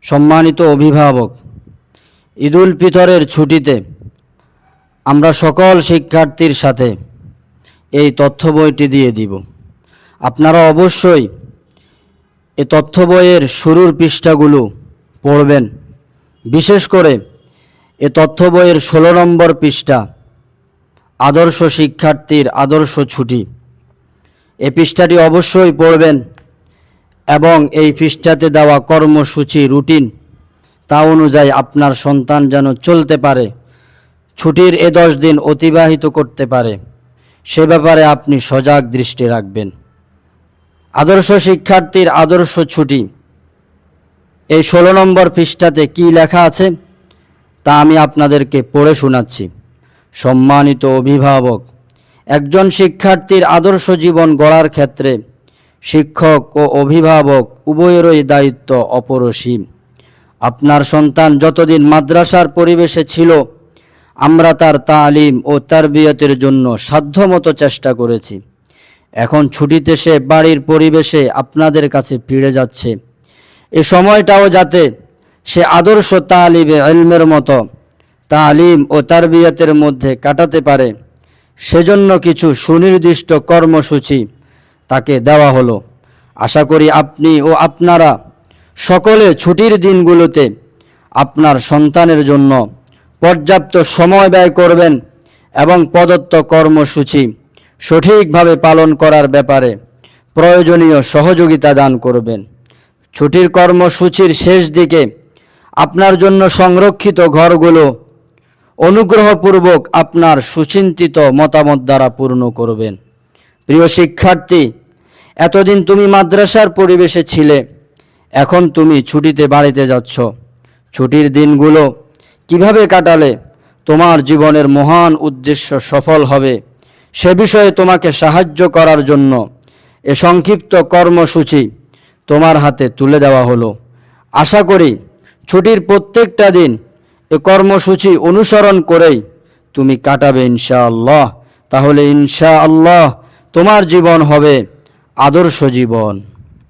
সম্মানিত অভিভাবক, ঈদুল ফিতরের ছুটিতে আমরা সকল শিক্ষার্থীর সাথে এই তথ্য বইটি দিয়ে দিব। আপনারা অবশ্যই এই তথ্য বইয়ের শুরুর পৃষ্ঠাগুলো পড়বেন। বিশেষ করে এই তথ্য বইয়ের 16 নম্বর পৃষ্ঠা, আদর্শ শিক্ষার্থীর আদর্শ ছুটি। এই পৃষ্ঠাটি অবশ্যই পড়বেন এবং এই পৃষ্ঠাতে দেওয়া কর্মসূচি রুটিন তা অনুযায়ী আপনার সন্তান যেন চলতে পারে, ছুটির এ 10 দিন অতিবাহিত করতে পারে, সে ব্যাপারে আপনি সজাগ দৃষ্টি রাখবেন। আদর্শ শিক্ষার্থীর আদর্শ ছুটি, এই 16 নম্বর পৃষ্ঠাতে কি লেখা আছে তা আমি আপনাদেরকে পড়ে শোনাচ্ছি। সম্মানিত অভিভাবক, একজন শিক্ষার্থীর আদর্শ জীবন গড়ার ক্ষেত্রে শিক্ষক ও অভিভাবক উভয়েরই দায়িত্ব অপরিসীম। আপনার সন্তান যতদিন মাদ্রাসার পরিবেশে ছিল, আমরা তার তালিম ও তারবিয়তের জন্য সাধ্যমতো চেষ্টা করেছি। এখন ছুটিতে সে বাড়ির পরিবেশে আপনাদের কাছে ফিরে যাচ্ছে। এ সময়টাও যাতে সে আদর্শ তালিবে ইলমের মতো তালিম ও তারবিয়তের মধ্যে কাটাতে পারে, সেজন্য কিছু সুনির্দিষ্ট কর্মসূচি তাকে দেওয়া হলো। আশা করি আপনি ও আপনারা সকলে ছুটির দিনগুলোতে আপনার সন্তানের জন্য পর্যাপ্ত সময় ব্যয় করবেন এবং প্রদত্ত কর্মসূচি সঠিকভাবে পালন করার ব্যাপারে প্রয়োজনীয় সহযোগিতা দান করবেন। ছুটির কর্মসূচির শেষ দিকে আপনার জন্য সংরক্ষিত ঘরগুলো অনুগ্রহপূর্বক আপনার সুচিন্তিত মতামত দ্বারা পূর্ণ করবেন। প্রিয় শিক্ষার্থী, এতদিন তুমি মাদ্রাসার পরিবেশে ছিলে, এখন তুমি ছুটিতে বাড়িতে যাচ্ছ। ছুটির দিনগুলো কিভাবে কাটালে তোমার জীবনের মহান উদ্দেশ্য সফল হবে, সে বিষয়ে তোমাকে সাহায্য করার জন্য এ সংক্ষিপ্ত কর্মসূচি তোমার হাতে তুলে দেওয়া হলো। আশা করি ছুটির প্রত্যেকটা দিন এ কর্মসূচি অনুসরণ করেই তুমি কাটাবে ইনশাআল্লাহ। তাহলে ইনশাআল্লাহ তোমার জীবন হবে আদর্শ জীবন।